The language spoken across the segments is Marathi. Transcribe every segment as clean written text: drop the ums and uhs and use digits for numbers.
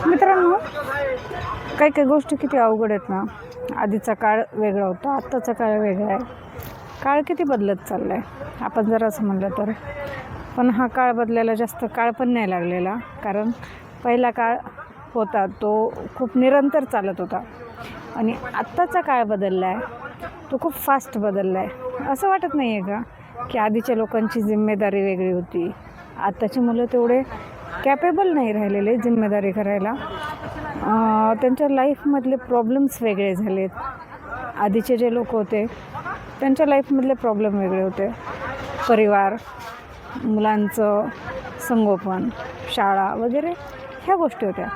मित्रांनो, काही काही गोष्टी किती अवघड आहेत ना. आधीचा काळ वेगळा होता, आत्ताचा काळ वेगळा आहे. काळ किती बदलत चालला आहे आपण जर असं म्हणलं तर. पण हा काळ बदलायला जास्त काळ पण नाही लागलेला, कारण पहिला काळ होता तो खूप निरंतर चालत होता आणि आत्ताचा काळ बदलला आहे तो खूप फास्ट बदलला आहे. असं वाटत नाही आहे का की आधीच्या लोकांची जिम्मेदारी वेगळी होती, आत्ताची मुलं तेवढे कॅपेबल नाही राहिलेले जिम्मेदारी करायला. त्यांच्या लाईफमधले प्रॉब्लेम्स वेगळे झालेत. आधीचे जे लोक होते त्यांच्या लाईफमधले प्रॉब्लेम वेगळे होते. परिवार, मुलांचं संगोपन, शाळा वगैरे ह्या गोष्टी होत्या.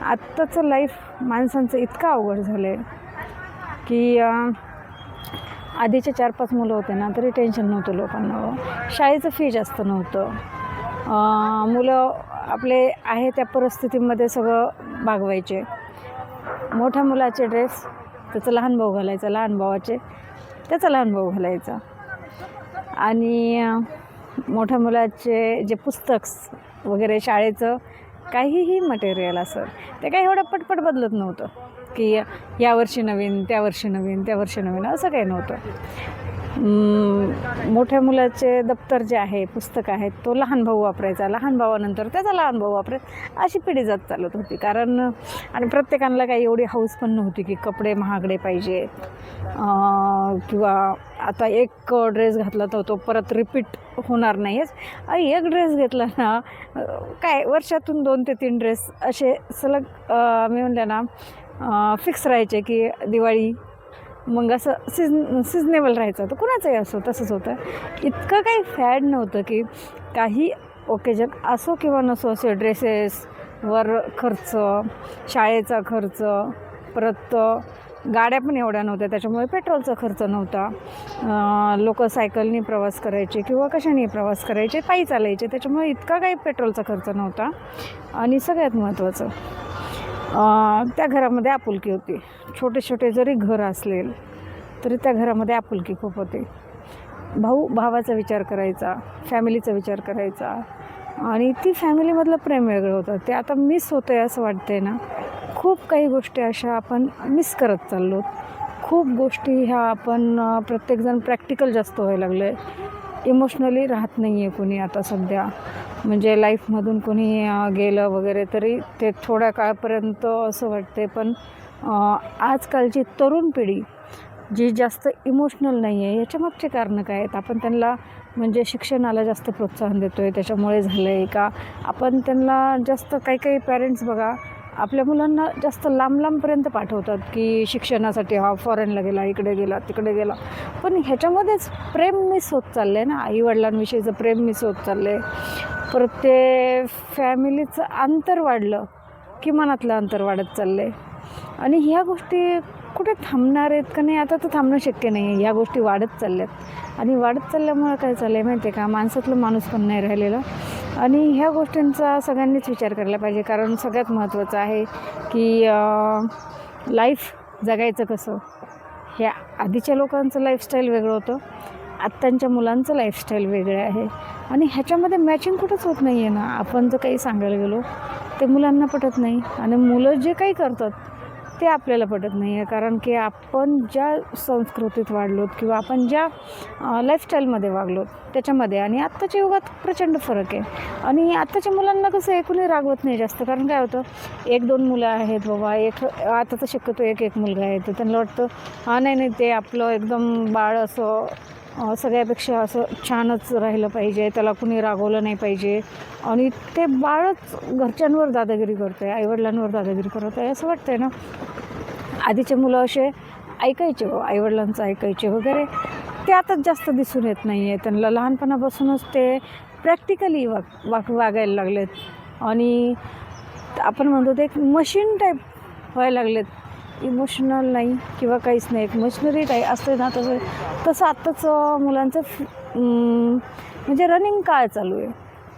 आत्ताचं लाईफ माणसांचं इतकं अवघड झालं आहे की आधीचे 4-5 मुलं होते ना तरी टेन्शन नव्हतं लोकांना. शाळेचं फी जास्त नव्हतं. मुलं आपले आहे त्या परिस्थितीमध्ये सगळं भागवायचे. मोठ्या मुलाचे ड्रेस त्याचा लहान भाऊ घालायचा, लहान भावाचे त्याचा लहान भाऊ घालायचा. आणि मोठ्या मुलाचे जे पुस्तक्स वगैरे शाळेचं काहीही मटेरियल असं ते काही एवढं पटपट बदलत नव्हतं की यावर्षी नवीन, त्या वर्षी नवीन, त्या वर्षी नवीन, असं काही नव्हतं. मोठ्या मुलाचे दप्तर जे आहे, पुस्तक आहेत, तो लहान भाऊ वापरायचा, लहान भावानंतर त्याचा लहान भाऊ वापरायचा, अशी पिढी जात चालत होती. कारण आणि प्रत्येकाला काही एवढी हौस पण नव्हती की कपडे महागडे पाहिजे किंवा आता एक ड्रेस घातला तर तो परत रिपीट होणार नाहीच. एक ड्रेस घेतला ना काय वर्षातून 2 ते 3 ड्रेस असे सलग मी म्हणलं ना फिक्स राहायचे की दिवाळी, मग असं सिजनेबल राहायचं. तर कुणाचंही असो तसंच होतं. इतकं काही फॅड नव्हतं की काही ओकेजन असो किंवा नसो असे ड्रेसेसवर खर्च, शाळेचा खर्च, परत गाड्या पण एवढ्या नव्हत्या त्याच्यामुळे पेट्रोलचा खर्च नव्हता. लोक सायकलनी प्रवास करायचे किंवा कशाने प्रवास करायचे, पायी चालायचे, त्याच्यामुळे इतका काही पेट्रोलचा खर्च नव्हता. आणि सगळ्यात महत्त्वाचं त्या घरामध्ये आपुलकी होती. छोटे छोटे जरी घर असलेल तरी त्या घरामध्ये आपुलकी खूप होते. भाऊ भावाचा विचार करायचा, फॅमिलीचा विचार करायचा आणि ती फॅमिलीमधलं प्रेम वेगळं होतं. ते आता मिस होतं आहे असं वाटतंय ना. खूप काही गोष्टी अशा आपण मिस करत चाललो. खूप गोष्टी ह्या आपण प्रत्येकजण प्रॅक्टिकल जास्त व्हायला लागलं आहे. इमोशनली राहत नाही आहे कोणी आता सध्या. म्हणजे लाईफमधून कोणी गेलं वगैरे तरी ते थोड्या काळापर्यंत असं वाटते. पण आजकालची तरुण पिढी जी जास्त इमोशनल नाही आहे, याच्यामागचे कारणं काय आहेत? आपण त्यांना म्हणजे शिक्षणाला जास्त प्रोत्साहन देतो आहे त्याच्यामुळे झालं आहे का? आपण त्यांना जास्त काही पॅरेंट्स बघा आपल्या मुलांना जास्त लांब लांबपर्यंत पाठवतात की शिक्षणासाठी हा फॉरेनला गेला, इकडे गेला, तिकडे गेला. पण ह्याच्यामध्येच प्रेम मिस होत चाललं आहे ना. आईवडिलांविषयीचं प्रेम मिस होत चाललं आहे. परत ते फॅमिलीचं अंतर वाढलं की मनातलं अंतर वाढत चाललं आहे. आणि ह्या गोष्टी कुठे थांबणार आहेत का नाही? आता तर थांबणं शक्य नाही आहे. ह्या गोष्टी वाढत चालल्यात आणि वाढत चालल्यामुळं काय चाललं आहे माहिती आहे का? माणसातलं माणूस पण नाही राहिलेलं. आणि ह्या गोष्टींचा सगळ्यांनीच विचार करायला पाहिजे. कारण सगळ्यात महत्त्वाचं आहे की लाईफ जगायचं कसं. ह्या आधीच्या लोकांचं लाईफस्टाईल वेगळं होतं, आत्ताच्या मुलांचं लाईफस्टाईल वेगळं आहे. आणि ह्याच्यामध्ये मॅचिंग कुठंच होत नाही आहे ना. आपण जर काही सांगायला गेलो ते मुलांना पटत नाही आणि मुलं जे काही करतात ते आपल्याला पटत नाही आहे. कारण की आपण ज्या संस्कृतीत वाढलोत किंवा आपण ज्या लाईफस्टाईलमध्ये वागलो त्याच्यामध्ये आणि आत्ताच्या युगात प्रचंड फरक आहे. आणि आत्ताच्या मुलांना कसं आहे, कुणी रागवत नाही जास्त. कारण काय होतं, 1-2 मुलं आहेत बाबा, आता तर शक्यतो एक मुलगा आहे, तर त्यांना वाटतं नाही ते आपलं एकदम बाळ असं सगळ्यापेक्षा असं छानच राहिलं पाहिजे, त्याला कुणी रागवलं नाही पाहिजे. आणि ते बाळच घरच्यांवर दादागिरी करतं आहे, आईवडिलांवर दादागिरी करत आहे असं वाटतं आहे ना. आधीचे मुलं असे ऐकायचे, आईवडिलांचं ऐकायचे वगैरे, ते आता जास्त दिसून येत नाही आहे. त्यांना लहानपणापासूनच ते प्रॅक्टिकली वागायला लागलेत. आणि आपण म्हणतो ते एक मशीन टाईप व्हायला लागलेत. इमोशनल नाही किंवा काहीच नाही, एक मशिनरी टाईप असते ना तसं आत्ताचं मुलांचं म्हणजे रनिंग काळ चालू आहे.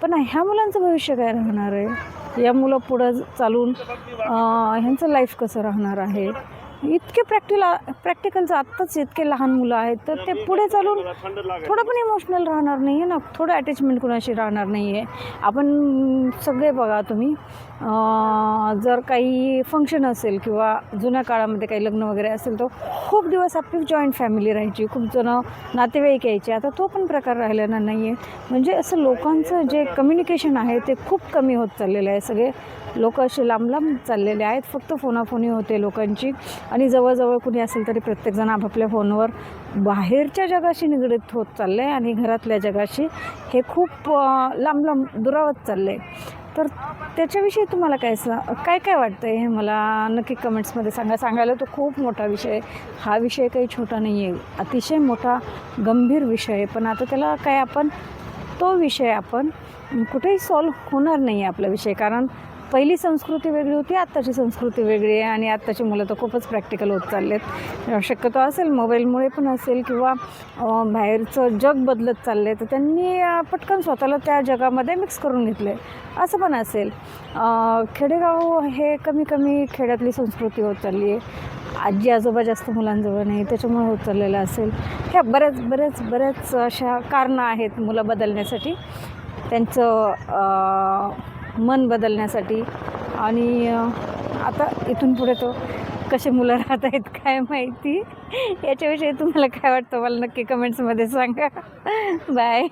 पण ह्या मुलांचं भविष्य काय राहणार आहे? या मुलं पुढं चालून ह्यांचं लाईफ कसं राहणार आहे? इतके प्रॅक्टिकलचं आत्ताच इतके लहान मुलं आहेत तर ते पुढे चालून थोडं पण इमोशनल राहणार नाही आहे ना, थोडं अटॅचमेंट कुणाशी राहणार नाही आहे. आपण सगळे बघा तुम्ही, जर काही फंक्शन असेल किंवा जुन्या काळामध्ये काही लग्न वगैरे असेल तर खूप दिवस आपली जॉईंट फॅमिली राहायची, खूप जणं नातेवाईक यायचे. आता तो पण प्रकार राहिलेला नाही आहे. म्हणजे असं लोकांचं जे कम्युनिकेशन आहे ते खूप कमी होत चाललेलं आहे. सगळे लोक असे लांब लांब चाललेले आहेत. फक्त फोनाफोनी होते लोकांची आणि जवळजवळ कुणी असेल तरी प्रत्येकजण आपापल्या फोनवर बाहेरच्या जगाशी निगडीत होत चाललं आहे आणि घरातल्या जगाशी हे खूप लांब लांब दुरावत चाललं आहे. तर त्याच्याविषयी तुम्हाला काय वाटतं आहे हे मला नक्की कमेंट्समध्ये सांगायला तो खूप मोठा विषय आहे. हा विषय काही छोटा नाही आहे, अतिशय मोठा गंभीर विषय आहे. पण आता त्याला काय तो विषय आपण कुठेही सॉल्व होणार नाही आहे आपला विषय. कारण पहिली संस्कृती वेगळी होती, आत्ताची संस्कृती वेगळी आहे आणि आत्ताची मुलं तर खूपच प्रॅक्टिकल होत चाललेत. शक्यतो असेल मोबाईलमुळे पण असेल किंवा बाहेरचं जग बदलत चाललं आहे तर त्यांनी पटकन स्वतःला त्या जगामध्ये मिक्स करून घेतलं आहे, असं पण असेल. खेडेगाव हे कमी खेड्यातली संस्कृती होत चालली आहे. आजी आजोबा जास्त मुलांजवळ नाही, त्याच्यामुळे होत चाललेलं असेल. ह्या बऱ्याच अशा कारणं आहेत मुलं बदलण्यासाठी, त्यांचं मन बदलण्यासाठी. आणि आता इथून पुढे तो कसे मुलं राहत आहेत काय माहिती. याच्याविषयी तुम्हाला काय वाटतं मला नक्की कमेंट्समध्ये सांगा. बाय.